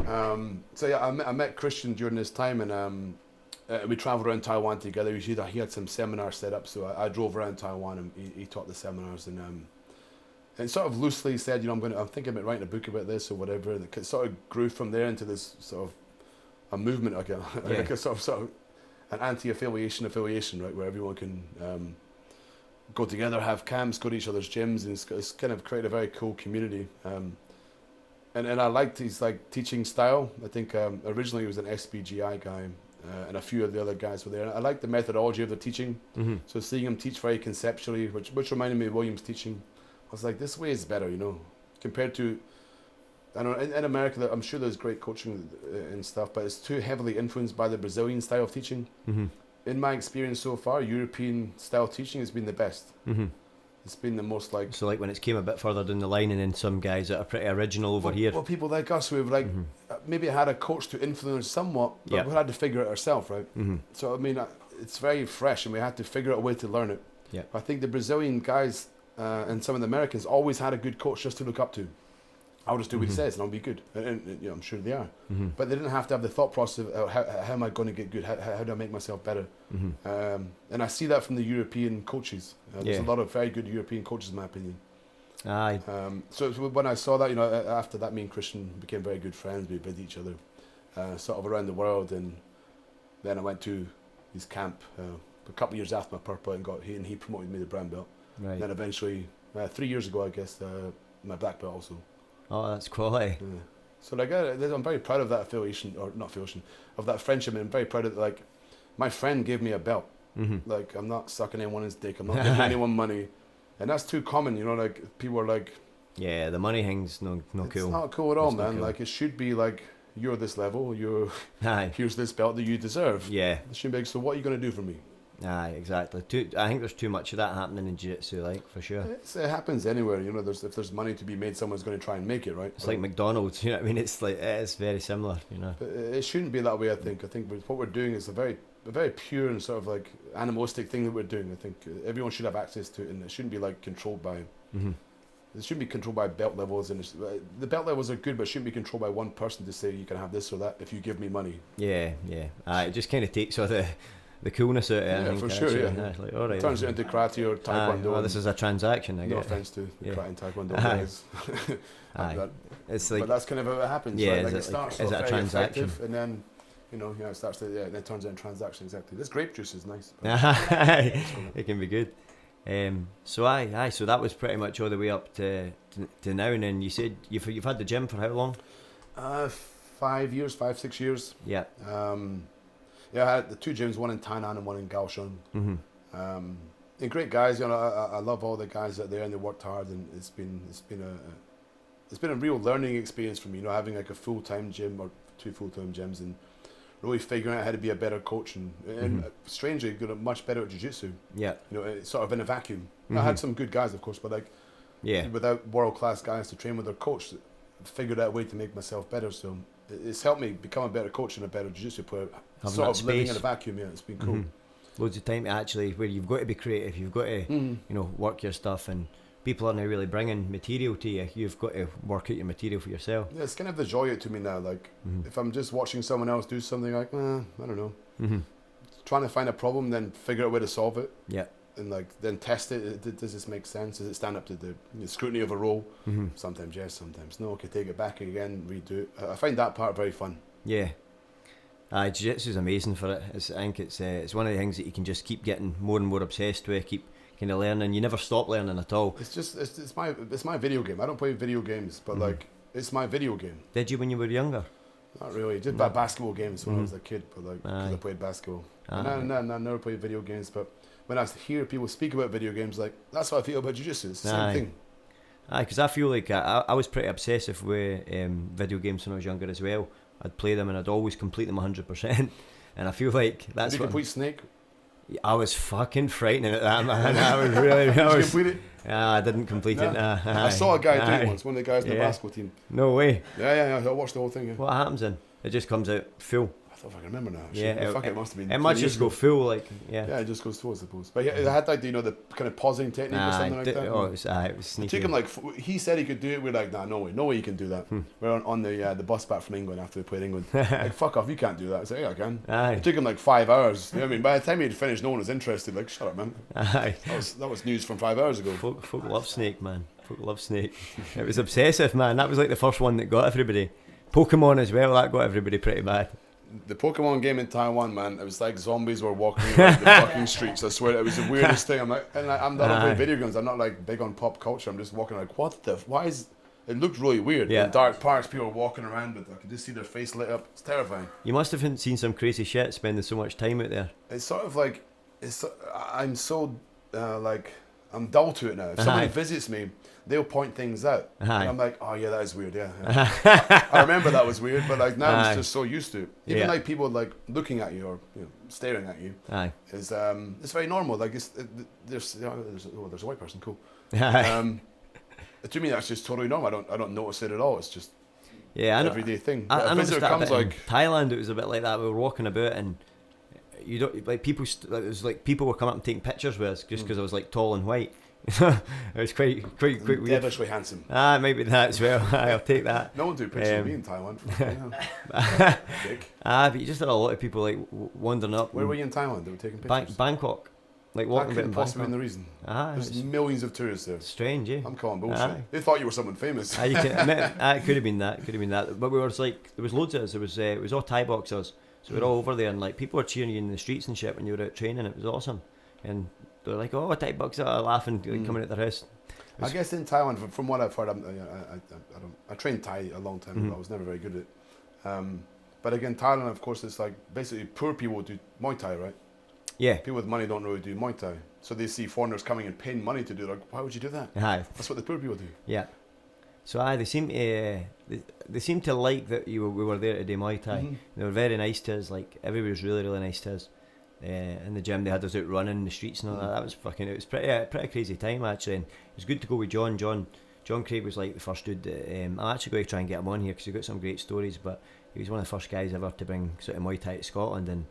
I met Christian during this time, and we travelled around Taiwan together. He had some seminars set up, so I drove around Taiwan, and he taught the seminars, and sort of loosely said, I'm thinking about writing a book about this or whatever, and it sort of grew from there into this sort of a movement again, like a sort of an anti-affiliation, right, where everyone can go together, have camps, go to each other's gyms, and it's kind of created a very cool community. And I liked his teaching style. I think originally he was an SBGI guy, and a few of the other guys were there. I liked the methodology of the teaching. So seeing him teach very conceptually, which reminded me of William's teaching. I was like, this way is better, compared to, I don't know, in America, I'm sure there's great coaching and stuff, but it's too heavily influenced by the Brazilian style of teaching. In my experience so far, European style teaching has been the best. It's been the most So when it's came a bit further down the line, and then some guys that are pretty original over here. Well, people like us who have maybe had a coach to influence somewhat, but we had to figure it ourselves, right? So, I mean, it's very fresh, and we had to figure out a way to learn it. I think the Brazilian guys... and some of the Americans always had a good coach just to look up to. I'll just do what he says and I'll be good. And I'm sure they are. But they didn't have to have the thought process of how am I going to get good? How do I make myself better? And I see that from the European coaches. There's a lot of very good European coaches, in my opinion. Aye. So when I saw that, after that, me and Christian became very good friends. We with each other, sort of around the world. And then I went to his camp a couple of years after my purple and he promoted me to brown belt. Right. And then eventually, 3 years ago, I guess, my black belt also. Oh, that's quality. Yeah. So I'm very proud of that affiliation, or not affiliation, of that friendship, and I'm very proud of my friend gave me a belt. Like, I'm not sucking anyone's dick, I'm not giving anyone money, and that's too common, like people are like, yeah, the money thing's no cool. It's not cool at all, It's not man. cool. Like, it should be like, you're this level, Aye. here's this belt that you deserve. Yeah. It shouldn't be like, so what are you going to do for me? Aye, exactly. I think there's too much of that happening in jiu-jitsu, like, for sure. It happens anywhere, if there's money to be made, someone's going to try and make it, right? It's like McDonald's, you know what I mean? It's very similar, But it shouldn't be that way, I think. I think what we're doing is a very pure and sort of like animalistic thing that we're doing. I think everyone should have access to it, and it shouldn't be like controlled by. It shouldn't be controlled by belt levels, and the belt levels are good, but it shouldn't be controlled by one person to say you can have this or that if you give me money. Yeah. It just kind of takes all the coolness out of it. Yeah, I think, for sure. actually. Yeah. Like, all right. It turns it into karate or taekwondo. Well, this is a transaction. I No guess. offense to the karate and taekwondo Aye. guys. Aye. It's like, but that's kind of how it happens. yeah, right? Like, is it it like- starts is off it a very transaction? effective, and then it starts to and it turns into a transaction. Exactly. This grape juice is nice. it can be good. So that was pretty much all the way up to now. And then you said you've had the gym for how long? 5, 6 years. Yeah. I had the 2 gyms, one in Tainan and one in Kaohsiung. And great guys, I love all the guys out there, and they worked hard, and it's been a real learning experience for me, having like a full-time gym or 2 full-time gyms, and really figuring out how to be a better coach, and strangely got much better at jiu-jitsu. Yeah. It's sort of in a vacuum. I had some good guys, of course, but without world-class guys to train with their coach, figured out a way to make myself better. So it's helped me become a better coach and a better jiu-jitsu player. Having sort that of living space. in a vacuum, it's been cool. Loads of time to actually, where you've got to be creative, you've got to work your stuff, and people are now really bringing material to you. You've got to work out your material for yourself. Yeah, it's kind of the joy to me now. Like, if I'm just watching someone else do something, like, I don't know. Trying to find a problem, then figure out a way to solve it. Yeah. And then test it. Does this make sense? Does it stand up to the scrutiny of a role? Sometimes yes, sometimes no. Okay, take it back again, redo it. I find that part very fun. Yeah. Jiu-jitsu is amazing for it. I think it's one of the things that you can just keep getting more and more obsessed with, keep kind of learning. You never stop learning at all. It's my video game. I don't play video games, but like, it's my video game. Did you when you were younger? Not really. I did basketball games when I was a kid, but like, because I played basketball. And I never played video games, but when I hear people speak about video games, like, that's how I feel about jiu-jitsu. It's the same thing. Because I feel like I was pretty obsessive with video games when I was younger as well. I'd play them and I'd always complete them 100%. And I feel like that's Did you complete Snake? I was fucking frightening at that, man. I was really. Did you complete it? I didn't complete it. I saw a guy do it once, one of the guys in the basketball team. No way. Yeah. I watched the whole thing. Yeah. What happens then? It just comes out full. I thought I can remember now. Yeah, it must have been. It might just go full, like, yeah. Yeah, it just goes full, I suppose. But it had like, the kind of pausing technique or something like that. Oh, it was sneaky. It took him like, he said he could do it. We're like, nah, no way you can do that. We're on the bus back from England after we played England. Like, fuck off, you can't do that. I said, yeah, I can. It took him like 5 hours. You know what I mean? By the time he'd finished, no one was interested. Like, shut up, man. That was news from 5 hours ago. Folk love Snake, man. Folk love Snake. It was obsessive, man. That was like the first one that got everybody. Pokemon as well, that got everybody pretty bad. The Pokemon game in Taiwan, man, it was like zombies were walking around the fucking streets. I swear, it was the weirdest thing. I'm like, I don't play video games. I'm not like big on pop culture. I'm just walking like, why is? It looked really weird. Yeah. In dark parks, people were walking around, but I could just see their face lit up. It's terrifying. You must have seen some crazy shit spending so much time out there. It's sort of like, I'm so like, I'm dull to it now. If somebody visits me, they'll point things out. And I'm like, oh yeah, that is weird, yeah. I remember that was weird, but like now I'm just so used to it. Even like people like looking at you or staring at you is it's very normal. Like there's a white person, cool. To me that's just totally normal. I don't notice it at all. It's just an everyday thing. I a visitor comes in Thailand, it was a bit like that. We were walking about and you don't like people. It was like people were coming up and taking pictures with us just because I was like tall and white. it was quite weird. Devilishly handsome. Maybe that as well. I'll take that. No one do pictures of me in Taiwan. Dick. But you just had a lot of people like wandering up. Where were you in Taiwan? They were taking pictures. Bangkok. Like walking that about couldn't in possibly been Bangkok. the reason. It's There's millions of tourists there. strange, eh? I'm calling bullshit. Aye. They thought you were someone famous. You can admit, it could have been that. But we were like, there was loads of us. It was all Thai boxers, so we were all over there, and like people were cheering you in the streets and shit when you were out training. It was awesome, and they were like, "Oh, Thai boxer," laughing, like, coming at their house. I guess in Taiwan, from what I've heard, I trained Thai a long time ago. I was never very good at it. But again, Thailand, of course, it's like basically poor people do Muay Thai, right? Yeah. People with money don't really do Muay Thai. So they see foreigners coming and paying money to do it. Like, why would you do that? Aye. That's what the poor people do. Yeah. So they seem to they seem to like that we were there to do Muay Thai. They were very nice to us. Like everybody was really nice to us. In the gym, they had us out running in the streets and all that. That was fucking. It was pretty crazy time actually. And it was good to go with John. John Craig was like the first dude that I'm actually going to try and get him on here because he got some great stories. But he was one of the first guys ever to bring sort of Muay Thai to Scotland, and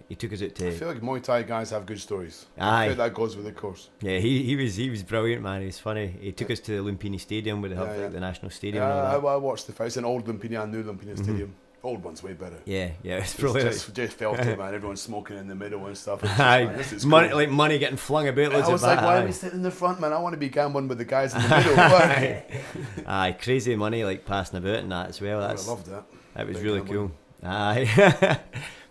he took us out to. I feel like Muay Thai guys have good stories. Aye. I feel that goes with the course. Yeah, he was brilliant, man. He's funny. He took us to the Lumpini Stadium where they have like the national stadium. and all that. I watched the fight. It's an old Lumpini and new Lumpini Stadium. Old one's way better. Yeah, it's It's brilliant. just felt it, man. Everyone's smoking in the middle and stuff. It's just, Aye, man, this is money, cool. like money getting flung about. Loads I was of like, that, why aye. are we sitting in the front, man? I want to be gambling with the guys in the middle. Aye, crazy money like passing about and that as well. I loved that. That was Big really gambling. cool. Aye,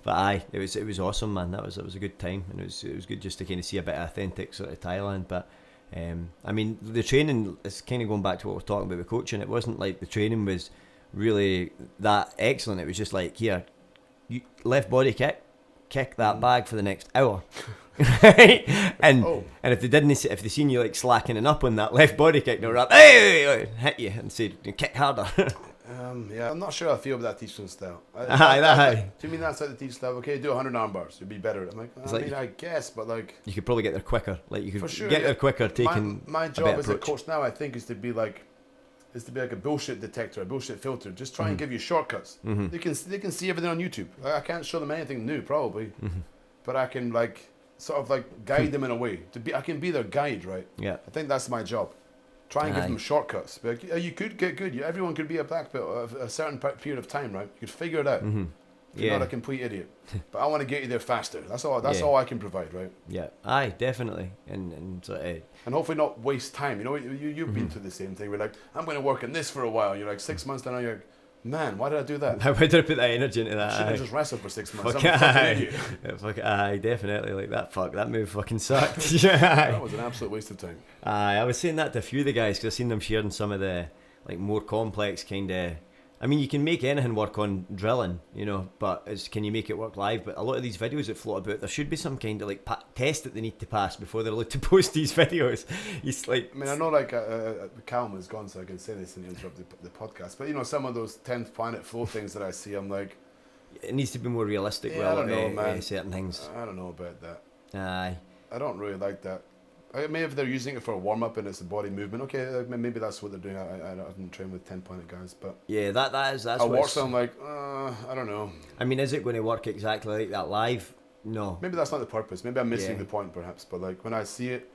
but aye, it was awesome, man. It was a good time, and it was good just to kind of see a bit of authentic sort of Thailand. But I mean, the training is kind of going back to what we're talking about with coaching. It wasn't like the training was really that excellent. It was just like, here, you left body kick that bag for the next hour. and if they seen you like slacking up on that left body kick, they'll rap, hey, hit you and say, kick harder. Yeah, I'm not sure I feel about that teaching style. Aye. Do you mean that's like the teaching style? Okay, do 100 arm bars, you'll be better. I'm like, I guess, but like, you could probably get there quicker. Like you could for sure, get there quicker taking my a job better as a approach. coach now, I think, is to be like a bullshit detector, a bullshit filter. Just try and give you shortcuts. They can see everything on YouTube. I can't show them anything new, probably, but I can like sort of like guide them in a way. I can be their guide, right? Yeah. I think that's my job. Try and give them shortcuts. Be like, you could get good. Everyone could be a black belt of a certain period of time, right? You could figure it out. You're not a complete idiot, but I want to get you there faster. That's all I can provide, right? Yeah. Aye, definitely. And hopefully not waste time. You know, you've been through the same thing. We're like, I'm going to work on this for a while. You're like 6 months down, you're like, man, why did I do that? how did I put that energy into that? I should have Aye. just wrestled for 6 months. Fuck I'm a fucking aye. idiot. Aye, definitely. Like that move fucking sucked. That was an absolute waste of time. Aye, I was saying that to a few of the guys because I've seen them sharing some of the like more complex kind of. I mean, you can make anything work on drilling, you know, but can you make it work live? But a lot of these videos that float about, there should be some kind of like test that they need to pass before they're allowed to post these videos. It's like, I mean, I know like Calum is gone, so I can say this and interrupt the podcast. But you know, some of those 10th planet flow things that I see, I'm like, it needs to be more realistic. Yeah, I don't know, man. Certain things. I don't know about that. Aye. I don't really like that. Maybe if they're using it for a warm up and it's a body movement, okay, maybe that's what they're doing. I haven't trained with 10 planet guys, but yeah, that's I watch them like, I don't know. I mean, is it going to work exactly like that live? No. Maybe that's not the purpose. Maybe I'm missing the point, perhaps. But like when I see it,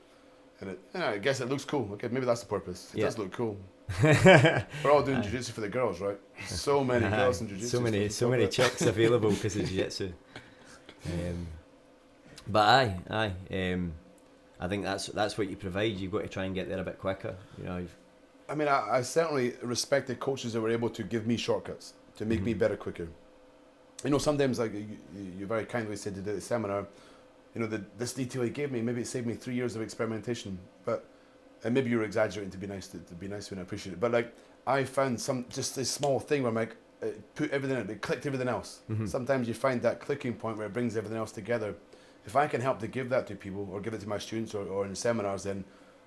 and I guess it looks cool. Okay, maybe that's the purpose. It does look cool. We're all doing jiu-jitsu for the girls, right? So many girls in jiu-jitsu. So many chicks available because of jiu-jitsu. But aye. I think that's what you provide. You've got to try and get there a bit quicker. You know. I mean, I certainly respected coaches that were able to give me shortcuts to make me better quicker. You know, sometimes like you very kindly said at the seminar, you know, this detail he gave me, maybe it saved me 3 years of experimentation. But and maybe you're exaggerating to be nice to me, and I appreciate it. But like I found just this small thing where I'm like, put everything in it, clicked everything else. Sometimes you find that clicking point where it brings everything else together. If I can help to give that to people or give it to my students or in seminars, then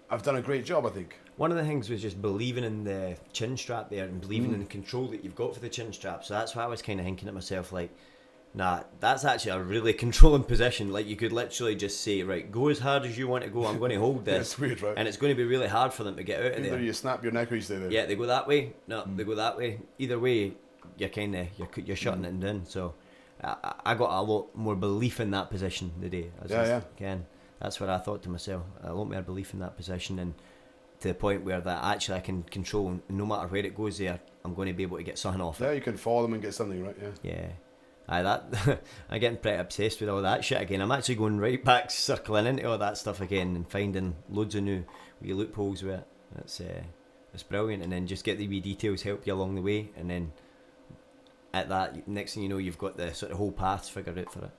I've done a great job, I think. One of the things was just believing in the chin strap there and believing in the control that you've got for the chin strap. So that's why I was kind of thinking to myself, like, nah, that's actually a really controlling position. Like, you could literally just say, right, go as hard as you want to go. I'm going to hold this. It's weird, right? And it's going to be really hard for them to get out of Either there. you snap your neck or you stay there. Yeah, they go that way. No, they go that way. Either way, you're kind of you're shutting it down. So I got a lot more belief in that position today. As I can. that's what I thought to myself. A lot more belief in that position, and to the point where that actually I can control, and no matter where it goes there, I'm going to be able to get something off it. Yeah, you can follow them and get something right. Yeah. That I'm getting pretty obsessed with all that shit again. I'm actually going right back, circling into all that stuff again, and finding loads of new wee loopholes with it. It's brilliant, and then just get the wee details help you along the way, and then at that, next thing you know, you've got the sort of whole paths figured out for it.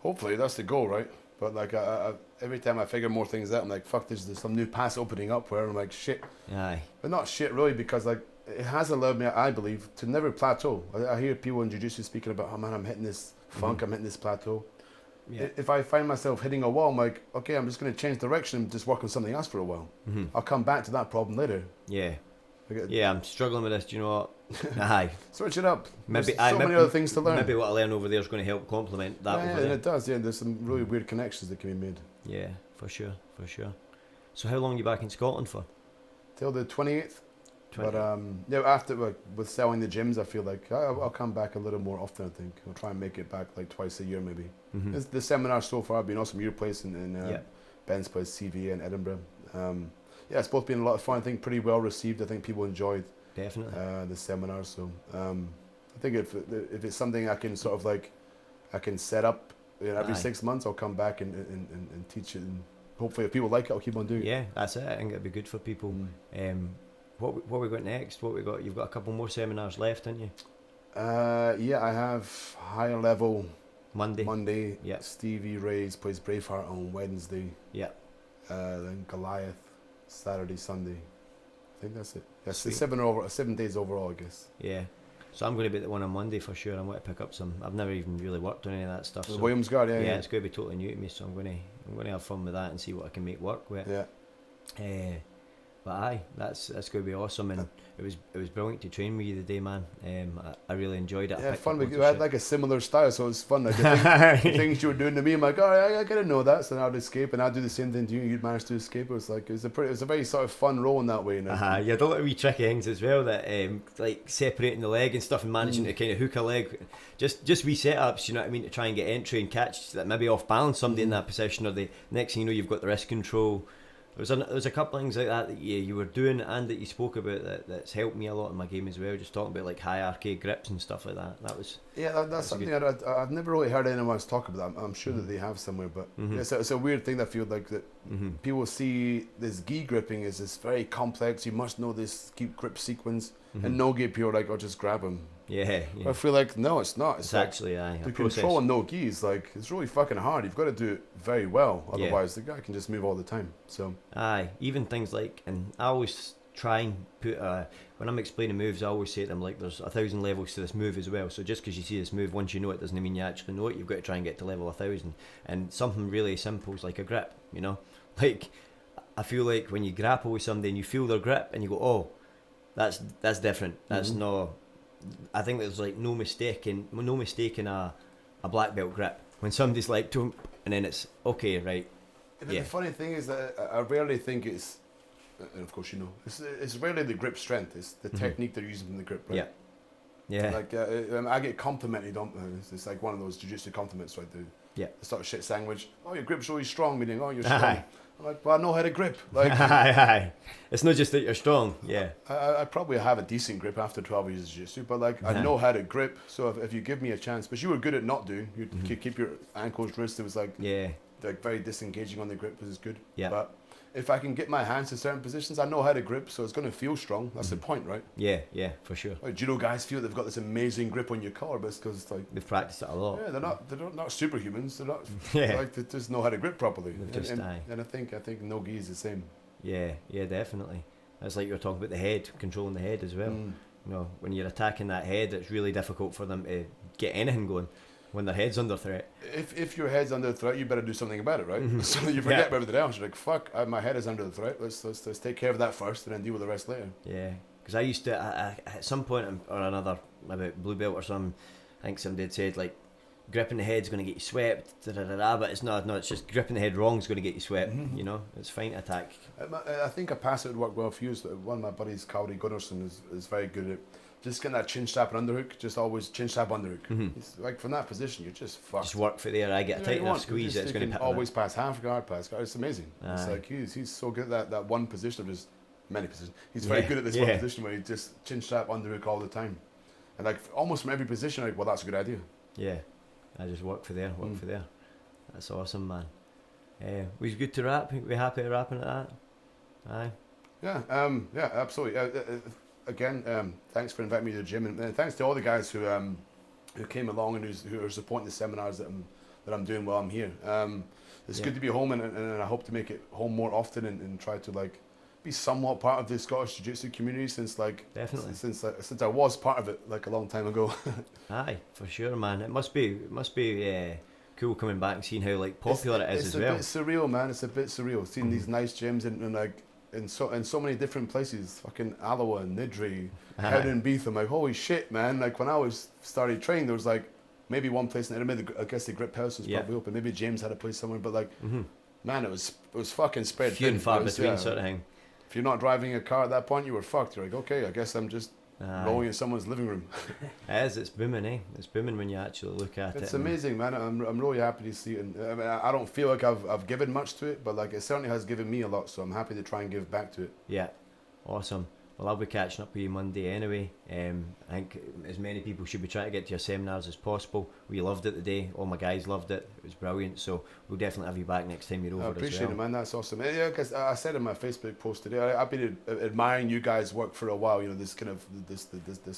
Hopefully that's the goal, right? But like I every time I figure more things out, I'm like, fuck, there's some new paths opening up where I'm like, shit. Aye. But not shit really, because like it has allowed me, I believe, to never plateau. I hear people in jiu-jitsu speaking about, oh man, I'm hitting this funk, I'm hitting this plateau. Yeah. If I find myself hitting a wall, I'm like, okay, I'm just going to change direction and just work on something else for a while. I'll come back to that problem later. Yeah. I'm struggling with this, do you know what? Aye. Switch it up. Maybe There's many other things to learn. Maybe what I learn over there is going to help complement that over there. Yeah, it does, yeah. There's some really weird connections that can be made. Yeah, for sure. So how long are you back in Scotland for? Till the 28th. But after with selling the gyms, I feel like I'll come back a little more often. I think I'll try and make it back like twice a year, maybe. The seminars so far have been awesome. Your place and Ben's place, CV in Edinburgh. It's both been a lot of fun. I think pretty well received. I think people enjoyed definitely the seminars. So I think if it's something I can sort of like I can set up every 6 months, I'll come back and teach it. And hopefully, if people like it, I'll keep on doing it. Yeah, that's it. I think it'd be good for people. What we got next? What we got? You've got a couple more seminars left, haven't you? I have higher level Monday. Yeah. Stevie Reid plays Braveheart on Wednesday. Yeah. Then Goliath Saturday, Sunday. I think that's it. That's Sweet. 7 days overall, I guess. Yeah. So I'm going to be at the one on Monday for sure. I'm going to pick up some. I've never even really worked on any of that stuff. The so Williams Guard, yeah. It's going to be totally new to me. So I'm going to have fun with that and see what I can make work with. Yeah. But aye, that's going to be awesome, and it was brilliant to train with you today, man. I really enjoyed it. Yeah, fun. We had like a similar style, so it was fun. Like the things you were doing to me, I'm like, oh, I gotta know that. So then I'd escape, and I'd do the same thing to you. You'd manage to escape. It was a very sort of fun role in that way. You know? You had a lot of wee tricky things as well, that like separating the leg and stuff, and managing to kind of hook a leg. Just wee setups, you know what I mean, to try and get entry and catch that maybe off balance somebody in that position, or the next thing you know, you've got the wrist control. There's a couple of things like that you were doing and that you spoke about that's helped me a lot in my game as well. Just talking about like hierarchy, grips and stuff like that. That was that's something I've never really heard anyone else talk about. I'm sure that they have somewhere, but it's a weird thing. I feel like that people see this gi gripping as this very complex. You must know this grip sequence, and no-gi people are like, oh, just grab them. Yeah. I feel like no, it's not. It's like, actually the control in no-gi is like it's really fucking hard. You've got to do it very well, otherwise the guy can just move all the time. So even things like, and I always try and put when I'm explaining moves, I always say to them like there's 1,000 levels to this move as well. So just because you see this move, once you know it doesn't mean you actually know it. You've got to try and get to level 1,000. And something really simple is like a grip. You know, like I feel like when you grapple with somebody and you feel their grip and you go, oh, that's different. That's not. I think there's like no mistake in a black belt grip when somebody's like, and then it's okay, right? The funny thing is that I rarely think it's, and of course you know, it's rarely the grip strength. It's the technique they're using from the grip, right? Yeah. Like I get complimented on. It's like one of those jiu-jitsu compliments, right? The sort of shit sandwich. Oh, your grip's really strong. Meaning, oh, you're strong. I'm like, well, I know how to grip. Like, it's not just that you're strong. Yeah. I probably have a decent grip after 12 years of jiu-jitsu, but like I know how to grip. So if you give me a chance, but you were good at not doing. You keep your ankles, wrists. It was like very disengaging on the grip, which is good. Yeah. But if I can get my hands to certain positions, I know how to grip, so it's going to feel strong. That's the point, right? Yeah, for sure. Like judo guys feel they've got this amazing grip on your collar, but it's because like they've practiced it a lot. Yeah, they're not superhumans. They're not. Like they just know how to grip properly. And I think no-gi is the same. Yeah, definitely. It's like you're talking about the head, controlling the head as well. You know, when you're attacking that head, it's really difficult for them to get anything going when their head's under threat. If your head's under threat, you better do something about it, right? So you forget about everything else. You're like, fuck, my head is under the threat. Let's take care of that first and then deal with the rest later. Yeah, because I used to, at some point or another, about blue belt or something, I think somebody had said, like, gripping the head's going to get you swept, but it's not. No, it's just gripping the head wrong is going to get you swept. You know, it's fine to attack. I think a pass that would work well for you is one of my buddies, Cowdy Gunnarsson, is very good at just getting that chin strap and underhook. Just always chin strap underhook. It's like from that position, you're just fucked. Just work for there. I get a tight enough squeeze. It's going to always pass half guard, pass guard. It's amazing. It's like he's so good at that one position of his many positions. He's very good at this one position where he just chin strap underhook all the time, and like almost from every position. Like, well, that's a good idea. Yeah. I just work for there. That's awesome, man. Was good to wrap? We happy wrapping at that? Aye. Yeah, absolutely. Again, thanks for inviting me to the gym, and thanks to all the guys who came along and who are supporting the seminars that I'm doing while I'm here. It's good to be home, and I hope to make it home more often and try to like be somewhat part of the Scottish Jiu-Jitsu community since I was part of it like a long time ago. Aye, for sure, man. It must be cool coming back and seeing how like popular it is as well. It's a bit surreal, man. It's a bit surreal seeing these nice gyms and like in so many different places, fucking Alloa and Nidri, Howden and Beath. I'm like, holy shit, man. Like when I started training, there was like maybe one place in Edinburgh. I guess the Grip House was probably open. Maybe James had a place somewhere, but like, man, it was fucking spread few and far between sort of thing. If you're not driving a car at that point, you were fucked. You're like, okay, I guess I'm just rolling in someone's living room. It's booming, eh? It's booming when you actually look at it. It's amazing, man. I'm really happy to see it. And, I mean, I don't feel like I've given much to it, but like it certainly has given me a lot. So I'm happy to try and give back to it. Yeah, awesome. Well, I'll be catching up with you Monday anyway. I think as many people should be trying to get to your seminars as possible. We loved it today. All my guys loved it. It was brilliant. So we'll definitely have you back next time you're over. I appreciate as well. it, man. That's awesome. Yeah, because I said in my Facebook post today, I've been admiring you guys' work for a while. You know, this kind of this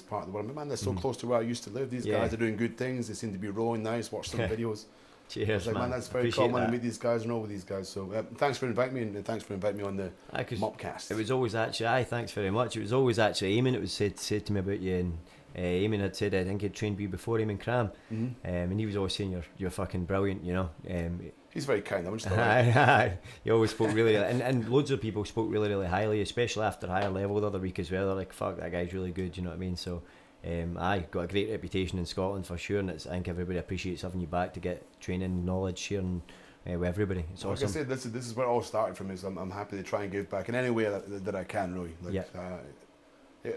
part of the world. Man, they're so close to where I used to live. These guys are doing good things. They seem to be rolling nice. Watch some videos. Cheers, man. That's very cool, man, to meet these guys and all with these guys. So thanks for inviting me, and thanks for inviting me on the Mopcast. It was always actually, thanks very much. It was always actually Eamon. It was said to me about you, and Eamon had said I think he'd trained you before, Eamon Cram, and he was always saying you're fucking brilliant, you know. He's very kind. I'm just he always spoke really, and loads of people spoke really, really highly, especially after higher level the other week as well. They're like, fuck, that guy's really good, you know what I mean? So. Got a great reputation in Scotland for sure, and I think everybody appreciates having you back to get training, knowledge, sharing with everybody. It's awesome. Like I said, this is where it all started for me, so I'm happy to try and give back in any way that I can, really. Like,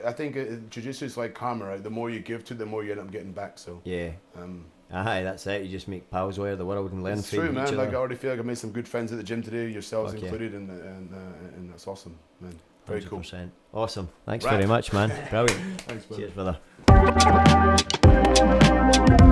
I think Jiu-Jitsu is like karma, right? The more you give to it, the more you end up getting back. So that's it. You just make pals over the world and learn. It's true, man. Like I already feel like I made some good friends at the gym today, yourselves included, and that's awesome, man. Very 100%. Cool. Awesome. Thanks very much, man. Brilliant. Thanks, brother. Cheers, brother.